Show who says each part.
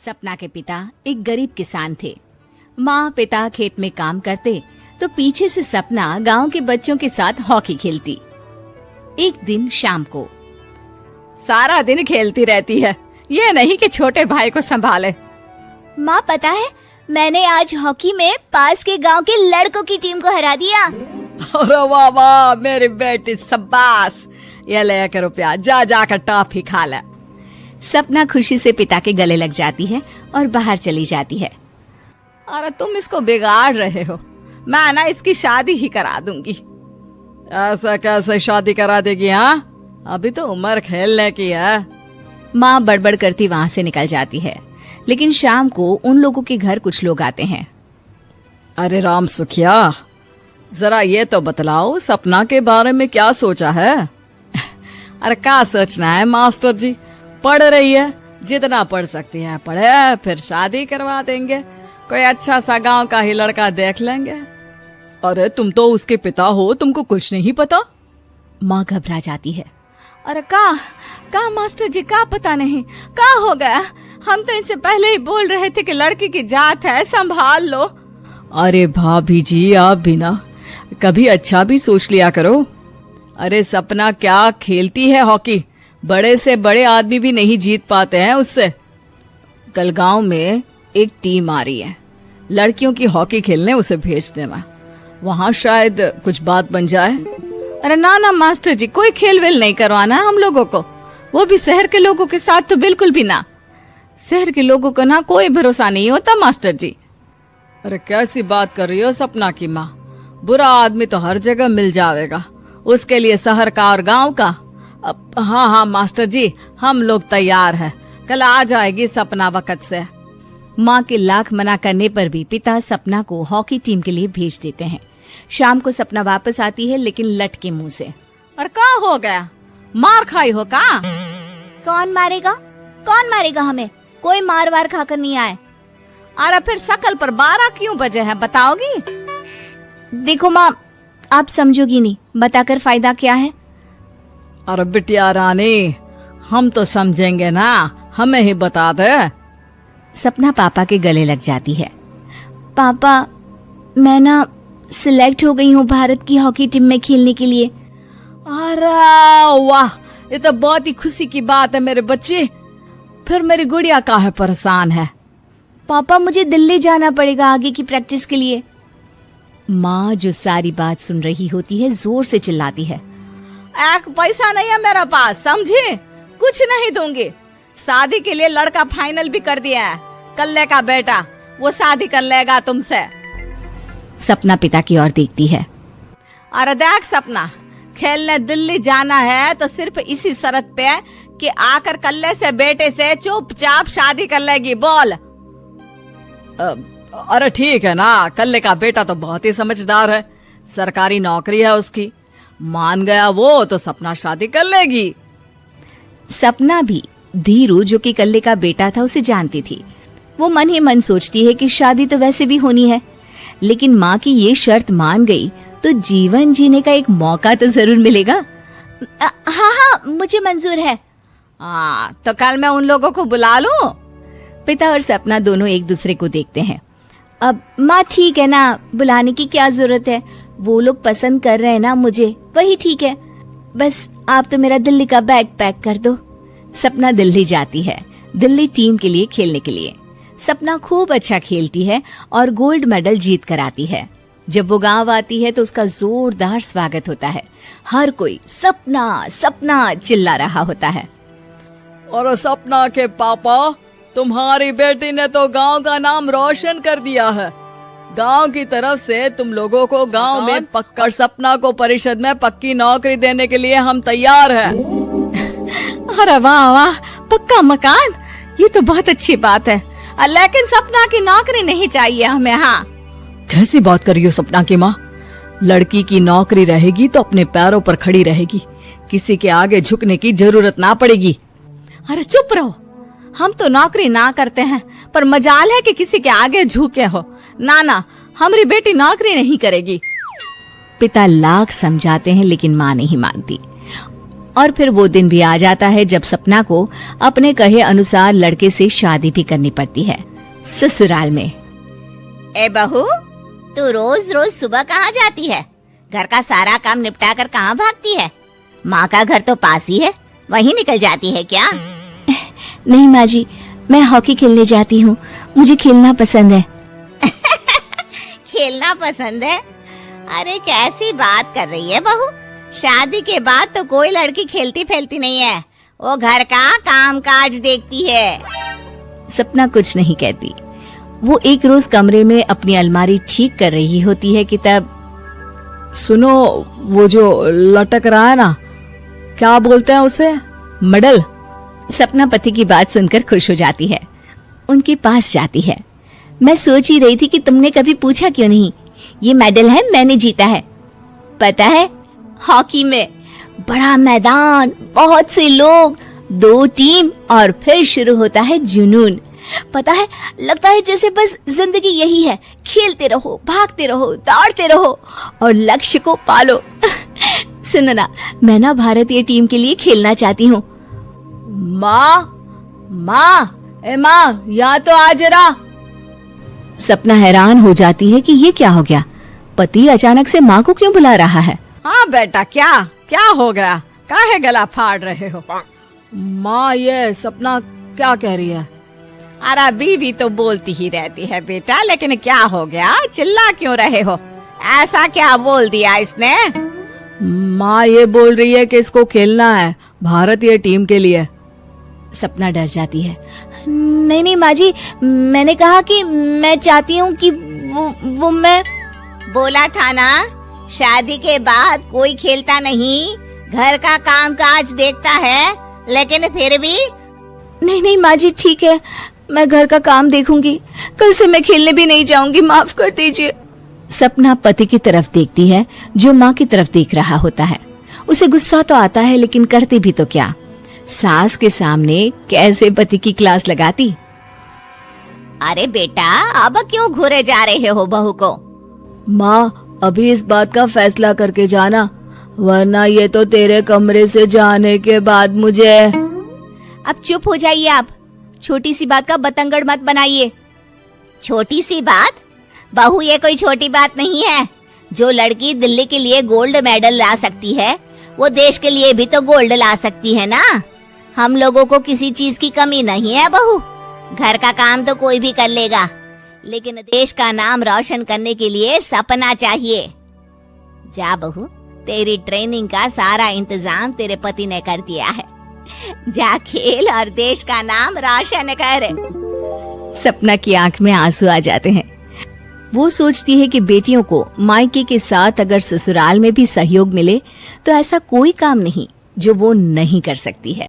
Speaker 1: सपना के पिता एक गरीब किसान थे। माँ पिता खेत में काम करते तो पीछे से सपना गांव के बच्चों के साथ हॉकी खेलती। एक दिन शाम को,
Speaker 2: सारा दिन खेलती रहती है, ये नहीं कि छोटे भाई को संभाले।
Speaker 3: माँ पता है, मैंने आज हॉकी में पास के गांव के लड़कों की टीम को हरा दिया।
Speaker 2: अरे वाह वाह मेरी बेटी, शाबाश। ये लेकर रुपया, जा जाकर टॉफी खा ले।
Speaker 1: सपना खुशी से पिता के गले लग जाती है और बाहर चली जाती है।
Speaker 2: अरे तुम इसको बिगाड़ रहे हो, मैं ना इसकी शादी ही करा दूंगी। ऐसा कैसे शादी करा देगी? हाँ, अभी तो उम्र खेलने की है।
Speaker 1: माँ बड़बड़ करती वहां से निकल जाती है, लेकिन शाम को उन लोगों के घर कुछ लोग आते हैं।
Speaker 2: अरे राम सुखिया, जरा ये तो बतलाओ, सपना के बारे में क्या सोचा है? अरे क्या सोचना है मास्टर जी, पढ़ रही है, जितना पढ़ सकती है पढ़े, फिर शादी करवा देंगे, कोई अच्छा सा गांव का ही लड़का देख लेंगे। अरे तुम तो उसके पिता हो, तुमको कुछ नहीं पता?
Speaker 1: माँ घबरा जाती है।
Speaker 2: अरे का मास्टर जी, का पता नहीं, का हो गया? हम तो इनसे पहले ही बोल रहे थे कि लड़की की जात है, संभाल लो। अरे भाभी जी, आप भी ना कभी अच्छा भी सोच लिया करो। अरे सपना क्या खेलती है हॉकी, बड़े से बड़े आदमी भी नहीं जीत पाते हैं उससे। कल गांव में एक टीम आ रही है, लड़कियों की हॉकी खेलने उसे भेज देना, वहां शायद कुछ बात बन जाए। अरे ना मास्टर जी, कोई खेल वेल नहीं करवाना है हम लोगों को, वो भी शहर के लोगों के साथ तो बिल्कुल भी ना। शहर के लोगों को ना कोई भरोसा नहीं होता मास्टर जी। अरे कैसी बात कर रही हो सपना की माँ, बुरा आदमी तो हर जगह मिल जाएगा, उसके लिए शहर का और गांव का। हाँ मास्टर जी, हम लोग तैयार हैं, कल आ जाएगी सपना वक्त से।
Speaker 1: माँ के लाख मना करने पर भी पिता सपना को हॉकी टीम के लिए भेज देते हैं। शाम को सपना वापस आती है, लेकिन लट के मुंह से।
Speaker 2: और क्या हो गया, मार खाई हो का?
Speaker 3: कौन मारेगा हमें? कोई मार वार खाकर नहीं आए।
Speaker 2: अरे फिर शकल पर 12 क्यों बजे हैं, बताओगी?
Speaker 3: देखो माँ, आप समझोगी नहीं, बताकर फायदा क्या है?
Speaker 2: अरे बिटिया रानी, हम तो समझेंगे ना, हमें ही बता दे।
Speaker 1: सपना पापा के गले लग जाती है।
Speaker 3: पापा, मैं ना सिलेक्ट हो गई हूँ भारत की हॉकी टीम में खेलने के लिए।
Speaker 2: अरे वाह, ये तो बहुत ही खुशी की बात है मेरे बच्चे। फिर मेरी गुड़िया काहे परेशान है?
Speaker 3: पापा, मुझे दिल्ली जाना पड़ेगा आगे की प्रैक्टिस के लिए।
Speaker 1: माँ जो सारी बात सुन रही होती है, जोर से चिल्लाती है।
Speaker 2: एक पैसा नहीं है मेरे पास, समझी? कुछ नहीं दूंगी। शादी के लिए लड़का फाइनल भी कर दिया है, कल्ले का बेटा, वो शादी कर लेगा तुमसे।
Speaker 1: सपना पिता की ओर देखती है।
Speaker 2: अरे देख सपना, खेलने दिल्ली जाना है तो सिर्फ इसी शर्त पे कि आकर कल्ले से बेटे से चुपचाप शादी कर लेगी, बोल। अरे ठीक है ना, कल्ले का बेटा तो बहुत ही समझदार है, सरकारी नौकरी है उसकी, मान गया वो तो सपना शादी कर लेगी।
Speaker 1: सपना भी धीरू, जो कि कल्ले का बेटा था, उसे जानती थी। वो मन ही मन सोचती है कि शादी तो वैसे भी होनी है, लेकिन माँ की ये शर्त मान गई तो जीवन जीने का एक मौका तो जरूर मिलेगा।
Speaker 3: हाँ, मुझे मंजूर है।
Speaker 2: तो कल मैं उन लोगों को बुला लूं?
Speaker 1: पिता और सपना दोनों एक दूसरे को देखते हैं।
Speaker 3: अब माँ ठीक है ना, बुलाने की क्या जरूरत है, वो लोग पसंद कर रहे हैं ना मुझे, वही ठीक है। बस आप तो मेरा दिल्ली का बैग पैक कर दो।
Speaker 1: सपना दिल्ली जाती है, दिल्ली टीम के लिए खेलने के लिए। सपना खूब अच्छा खेलती है और गोल्ड मेडल जीत कर आती है। जब वो गांव आती है तो उसका जोरदार स्वागत होता है। हर कोई सपना सपना चिल्ला रहा होता है।
Speaker 2: और सपना के पापा, तुम्हारी बेटी ने तो गांव का नाम रोशन कर दिया है। गांव की तरफ से तुम लोगों को गांव में पक्का, और सपना को परिषद में पक्की नौकरी देने के लिए हम तैयार हैं। अरे वाह वाह, पक्का मकान, ये तो बहुत अच्छी बात है, लेकिन सपना की नौकरी नहीं चाहिए हमें। हाँ, कैसी बात कर रही हो सपना की माँ? लड़की की नौकरी रहेगी तो अपने पैरों पर खड़ी रहेगी, किसी के आगे झुकने की जरूरत ना पड़ेगी। अरे चुप रहो, हम तो नौकरी ना करते हैं, पर मजाल है कि किसी के आगे झुके हो। ना, हमारी बेटी नौकरी नहीं करेगी।
Speaker 1: पिता लाख समझाते हैं, लेकिन माँ नहीं मानती। और फिर वो दिन भी आ जाता है जब सपना को अपने कहे अनुसार लड़के से शादी भी करनी पड़ती है। ससुराल में
Speaker 3: ए बहू, तू रोज रोज सुबह कहाँ जाती है? घर का सारा काम निपटा कर कहाँ भागती है? माँ का घर तो पास ही है, वहीं निकल जाती है क्या?
Speaker 2: नहीं माँ जी, मैं हॉकी खेलने जाती हूँ, मुझे खेलना पसंद है।
Speaker 3: खेलना पसंद है? अरे कैसी बात कर रही है बहू, शादी के बाद तो कोई लड़की खेलती फैलती नहीं है, वो घर का काम काज देखती है।
Speaker 1: सपना कुछ नहीं कहती। वो एक रोज कमरे में अपनी अलमारी ठीक कर रही होती है कि तब
Speaker 2: सुनो, वो जो लटक रहा है ना, क्या बोलते हैं उसे? मेडल।
Speaker 1: सपना पति की बात सुनकर खुश हो जाती है, उनके पास जाती है।
Speaker 3: मैं सोच ही रही थी कि तुमने कभी पूछा क्यों नहीं। ये मेडल है, मैंने जीता है। पता है, हॉकी में बड़ा मैदान, बहुत से लोग, 2 टीम और फिर शुरू होता है जुनून। पता है, लगता है जैसे बस जिंदगी यही है, खेलते रहो, भागते रहो, दौड़ते रहो और लक्ष्य को पालो। सुनो ना, मैं ना भारतीय टीम के लिए खेलना चाहती हूँ।
Speaker 2: माँ, यहाँ तो आ जरा।
Speaker 1: सपना हैरान हो जाती है कि ये क्या हो गया, पति अचानक से माँ को क्यों बुला रहा है।
Speaker 2: हाँ बेटा, क्या हो गया? काहे गला फाड़ रहे हो? माँ, ये सपना क्या कह रही है?
Speaker 3: अरे बीवी तो बोलती ही रहती है बेटा, लेकिन क्या हो गया, चिल्ला क्यों रहे हो? ऐसा क्या बोल दिया इसने?
Speaker 2: माँ ये बोल रही है कि इसको खेलना है भारतीय टीम के लिए।
Speaker 1: सपना डर जाती है।
Speaker 3: नहीं माँ जी, मैंने कहा कि मैं चाहती हूँ कि वो मैं बोला था ना, शादी के बाद कोई खेलता नहीं, घर का काम काज देखता है, लेकिन फिर भी।
Speaker 2: नहीं माँ जी, ठीक है, मैं घर का काम देखूंगी, कल से मैं खेलने भी नहीं जाऊंगी, माफ कर दीजिए।
Speaker 1: सपना पति की तरफ देखती है जो माँ की तरफ देख रहा होता है। उसे गुस्सा तो आता है, लेकिन करती भी तो क्या, सास के सामने कैसे पति की क्लास लगाती।
Speaker 3: अरे बेटा, अब क्यों घूरे जा रहे हो बहू को?
Speaker 2: माँ, अभी इस बात का फैसला करके जाना, वरना ये तो तेरे कमरे से जाने के बाद मुझे।
Speaker 3: अब चुप हो जाइए आप, छोटी सी बात का बतंगड़ मत बनाइए। छोटी सी बात? बहू, ये कोई छोटी बात नहीं है। जो लड़की दिल्ली के लिए गोल्ड मेडल ला सकती है, वो देश के लिए भी तो गोल्ड ला सकती है ना। हम लोगों को किसी चीज की कमी नहीं है बहू, घर का काम तो कोई भी कर लेगा, लेकिन देश का नाम रोशन करने के लिए सपना चाहिए। जा बहू, तेरी ट्रेनिंग का सारा इंतजाम तेरे पति ने कर दिया है, जा खेल और देश का नाम रोशन कर।
Speaker 1: सपना की आंख में आंसू आ जाते हैं। वो सोचती है कि बेटियों को मायके के साथ अगर ससुराल में भी सहयोग मिले तो ऐसा कोई काम नहीं जो वो नहीं कर सकती है।